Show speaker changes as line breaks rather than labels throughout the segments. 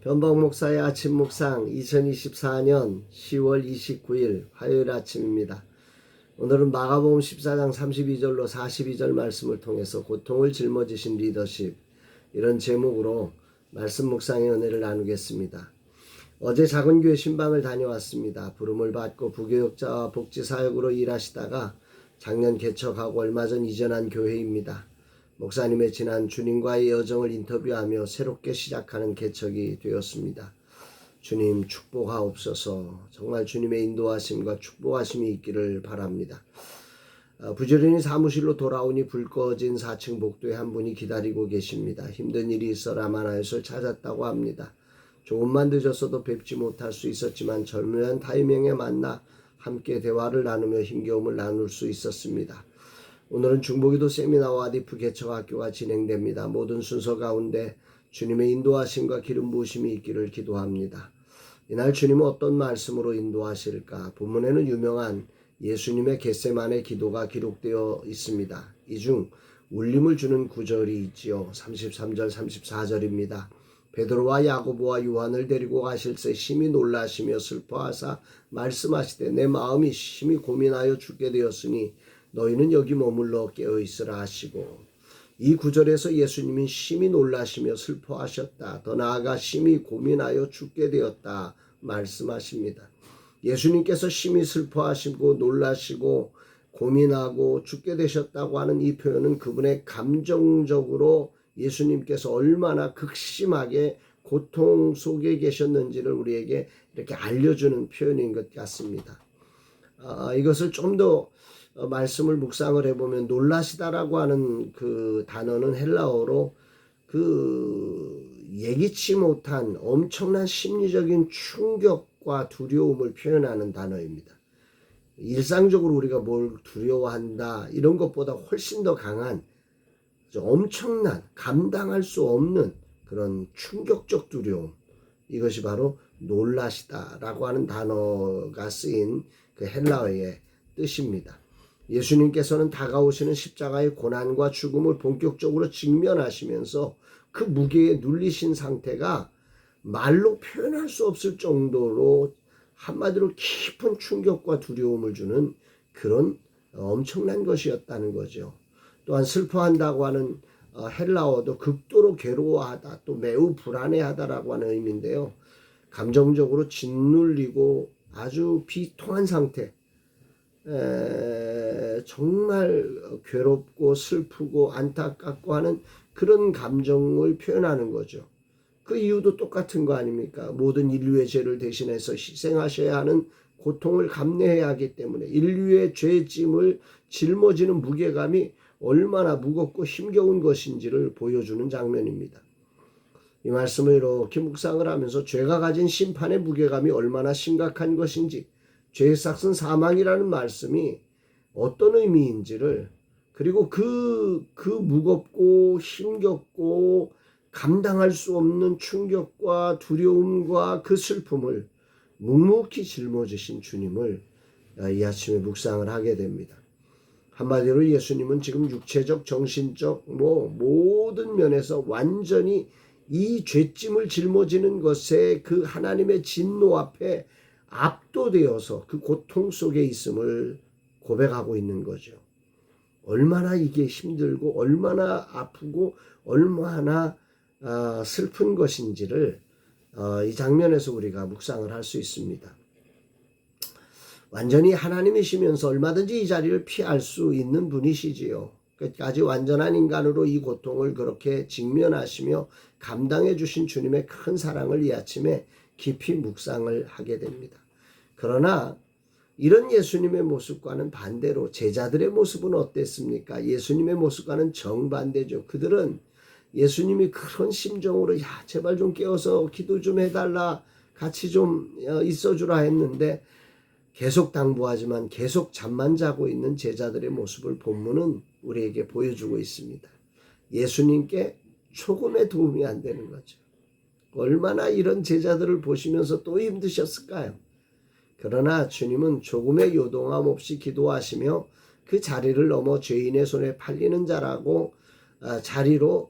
변복 목사의 아침 묵상 2024년 10월 29일 화요일 아침입니다. 오늘은 마가복음 14장 32절로 42절 말씀을 통해서 고통을 짊어지신 리더십, 이런 제목으로 말씀 묵상의 은혜를 나누겠습니다. 어제 작은 교회 신방을 다녀왔습니다. 부름을 받고 부교육자와 복지사역으로 일하시다가 작년 개척하고 얼마 전 이전한 교회입니다. 목사님의 지난 주님과의 여정을 인터뷰하며 새롭게 시작하는 개척이 되었습니다. 주님 축복하옵소서. 정말 주님의 인도하심과 축복하심이 있기를 바랍니다. 부지런히 사무실로 돌아오니 불 꺼진 4층 복도에 한 분이 기다리고 계십니다. 힘든 일이 있어 라마나요스를 찾았다고 합니다. 조금만 늦었어도 뵙지 못할 수 있었지만 절묘한 타이밍에 만나 함께 대화를 나누며 힘겨움을 나눌 수 있었습니다. 오늘은 중보기도 세미나와 아디프 개척학교가 진행됩니다. 모든 순서 가운데 주님의 인도하심과 기름 부으심이 있기를 기도합니다. 이날 주님은 어떤 말씀으로 인도하실까? 본문에는 유명한 예수님의 겟세마네 기도가 기록되어 있습니다. 이 중 울림을 주는 구절이 있지요. 33절 34절입니다. 베드로와 야고보와 요한을 데리고 가실새 심히 놀라시며 슬퍼하사 말씀하시되 내 마음이 심히 고민하여 죽게 되었으니 너희는 여기 머물러 깨어있으라 하시고, 이 구절에서 예수님이 심히 놀라시며 슬퍼하셨다, 더 나아가 심히 고민하여 죽게 되었다 말씀하십니다. 예수님께서 심히 슬퍼하시고 놀라시고 고민하고 죽게 되셨다고 하는 이 표현은 그분의 감정적으로 예수님께서 얼마나 극심하게 고통 속에 계셨는지를 우리에게 이렇게 알려주는 표현인 것 같습니다. 이것을 좀 더 말씀을 묵상을 해보면 놀라시다라고 하는 그 단어는 헬라어로 예기치 못한 엄청난 심리적인 충격과 두려움을 표현하는 단어입니다. 일상적으로 우리가 뭘 두려워한다 이런 것보다 훨씬 더 강한 엄청난 감당할 수 없는 그런 충격적 두려움, 이것이 바로 놀라시다라고 하는 단어가 쓰인 그 헬라어의 뜻입니다. 예수님께서는 다가오시는 십자가의 고난과 죽음을 본격적으로 직면하시면서 그 무게에 눌리신 상태가 말로 표현할 수 없을 정도로 한마디로 깊은 충격과 두려움을 주는 그런 엄청난 것이었다는 거죠. 또한 슬퍼한다고 하는 헬라어도 극도로 괴로워하다, 또 매우 불안해하다라고 하는 의미인데요. 감정적으로 짓눌리고 아주 비통한 상태, 정말 괴롭고 슬프고 안타깝고 하는 그런 감정을 표현하는 거죠. 그 이유도 똑같은 거 아닙니까? 모든 인류의 죄를 대신해서 희생하셔야 하는 고통을 감내해야 하기 때문에 인류의 죄짐을 짊어지는 무게감이 얼마나 무겁고 힘겨운 것인지를 보여주는 장면입니다. 이 말씀을 이렇게 묵상을 하면서 죄가 가진 심판의 무게감이 얼마나 심각한 것인지, 죄의 삭은 사망이라는 말씀이 어떤 의미인지를, 그리고 그 무겁고 힘겹고 감당할 수 없는 충격과 두려움과 그 슬픔을 묵묵히 짊어지신 주님을 이 아침에 묵상을 하게 됩니다. 한마디로 예수님은 지금 육체적, 정신적 모든 면에서 완전히 이 죄짐을 짊어지는 것에 그 하나님의 진노 앞에 압도되어서 그 고통 속에 있음을 고백하고 있는 거죠. 얼마나 이게 힘들고 얼마나 아프고 얼마나 슬픈 것인지를 이 장면에서 우리가 묵상을 할 수 있습니다. 완전히 하나님이시면서 얼마든지 이 자리를 피할 수 있는 분이시지요. 끝까지 완전한 인간으로 이 고통을 그렇게 직면하시며 감당해 주신 주님의 큰 사랑을 이 아침에 깊이 묵상을 하게 됩니다. 그러나 이런 예수님의 모습과는 반대로 제자들의 모습은 어땠습니까? 예수님의 모습과는 정반대죠. 그들은 예수님이 그런 심정으로 제발 좀 깨워서 기도 좀 해달라, 같이 좀 있어주라 했는데 계속 당부하지만 계속 잠만 자고 있는 제자들의 모습을 본문은 우리에게 보여주고 있습니다. 예수님께 조금의 도움이 안 되는 거죠. 얼마나 이런 제자들을 보시면서 또 힘드셨을까요? 그러나 주님은 조금의 요동함 없이 기도하시며 그 자리를 넘어 죄인의 손에 팔리는 자라고 자리로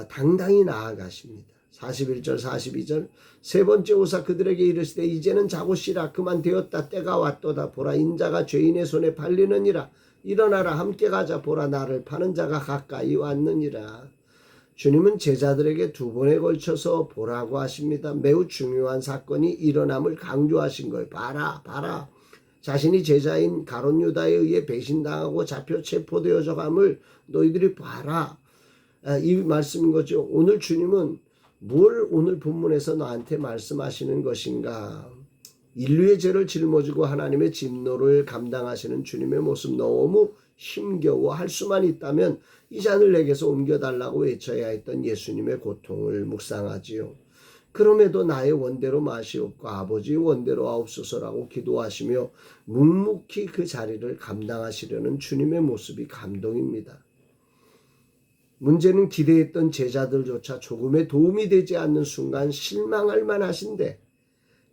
당당히 나아가십니다. 41절 42절 세 번째 오사 그들에게 이르시되 이제는 자고 쉬라 그만 되었다 때가 왔도다 보라 인자가 죄인의 손에 팔리느니라 일어나라 함께 가자 보라 나를 파는 자가 가까이 왔느니라. 주님은 제자들에게 두 번에 걸쳐서 보라고 하십니다. 매우 중요한 사건이 일어남을 강조하신 거예요. 봐라 봐라. 자신이 제자인 가룟 유다에 의해 배신당하고 잡혀 체포되어져 감을 너희들이 봐라. 이 말씀인 거죠. 오늘 주님은 뭘 오늘 본문에서 너한테 말씀하시는 것인가? 인류의 죄를 짊어지고 하나님의 진노를 감당하시는 주님의 모습 너무 힘겨워 할 수만 있다면 이 잔을 내게서 옮겨달라고 외쳐야 했던 예수님의 고통을 묵상하지요. 그럼에도 나의 원대로 마시옵고 아버지의 원대로 하옵소서라고 기도하시며 묵묵히 그 자리를 감당하시려는 주님의 모습이 감동입니다. 문제는 기대했던 제자들조차 조금의 도움이 되지 않는 순간 실망할 만하신데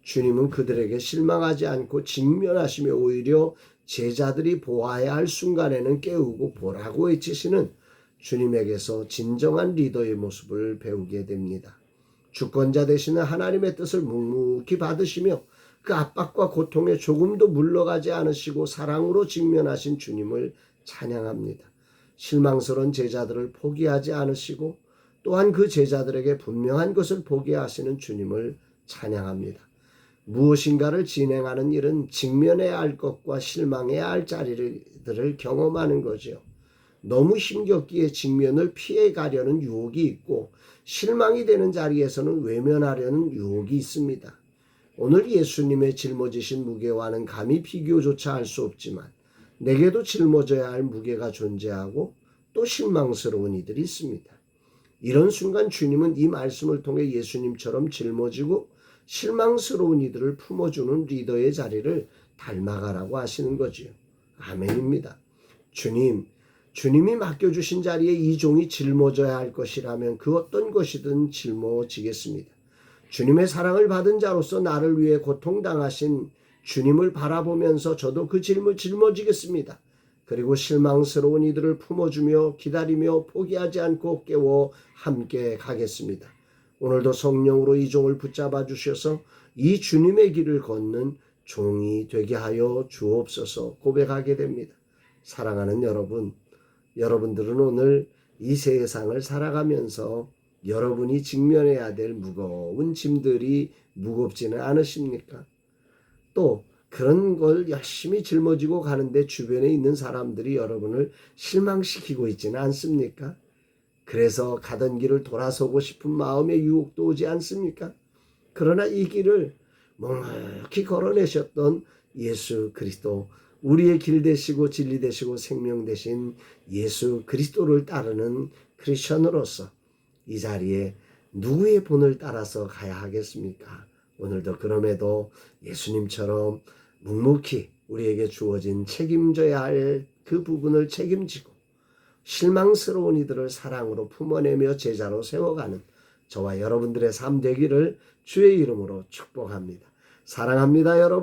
주님은 그들에게 실망하지 않고 직면하시며 오히려 제자들이 보아야 할 순간에는 깨우고 보라고 외치시는 주님에게서 진정한 리더의 모습을 배우게 됩니다. 주권자 되시는 하나님의 뜻을 묵묵히 받으시며 그 압박과 고통에 조금도 물러가지 않으시고 사랑으로 직면하신 주님을 찬양합니다. 실망스러운 제자들을 포기하지 않으시고 또한 그 제자들에게 분명한 것을 보게 하시는 주님을 찬양합니다. 무엇인가를 진행하는 일은 직면해야 할 것과 실망해야 할 자리들을 경험하는 거죠. 너무 힘겹기에 직면을 피해 가려는 유혹이 있고 실망이 되는 자리에서는 외면하려는 유혹이 있습니다. 오늘 예수님의 짊어지신 무게와는 감히 비교조차 할 수 없지만 내게도 짊어져야 할 무게가 존재하고 또 실망스러운 이들이 있습니다. 이런 순간 주님은 이 말씀을 통해 예수님처럼 짊어지고 실망스러운 이들을 품어주는 리더의 자리를 닮아가라고 하시는 거지요. 아멘입니다. 주님이 맡겨주신 자리에 이 종이 짊어져야 할 것이라면 그 어떤 것이든 짊어지겠습니다. 주님의 사랑을 받은 자로서 나를 위해 고통당하신 주님을 바라보면서 저도 그 짐을 짊어지겠습니다. 그리고 실망스러운 이들을 품어주며 기다리며 포기하지 않고 깨워 함께 가겠습니다. 오늘도 성령으로 이 종을 붙잡아 주셔서 이 주님의 길을 걷는 종이 되게 하여 주옵소서 고백하게 됩니다. 사랑하는 여러분들은 오늘 이 세상을 살아가면서 여러분이 직면해야 될 무거운 짐들이 무겁지는 않으십니까? 또 그런 걸 열심히 짊어지고 가는데 주변에 있는 사람들이 여러분을 실망시키고 있지는 않습니까? 그래서 가던 길을 돌아서고 싶은 마음의 유혹도 오지 않습니까? 그러나 이 길을 묵묵히 걸어내셨던 예수 그리스도, 우리의 길 되시고 진리 되시고 생명 되신 예수 그리스도를 따르는 크리스천으로서 이 자리에 누구의 본을 따라서 가야 하겠습니까? 오늘도 그럼에도 예수님처럼 묵묵히 우리에게 주어진 책임져야 할 그 부분을 책임지고 실망스러운 이들을 사랑으로 품어내며 제자로 세워가는 저와 여러분들의 삶 되기를 주의 이름으로 축복합니다. 사랑합니다, 여러분.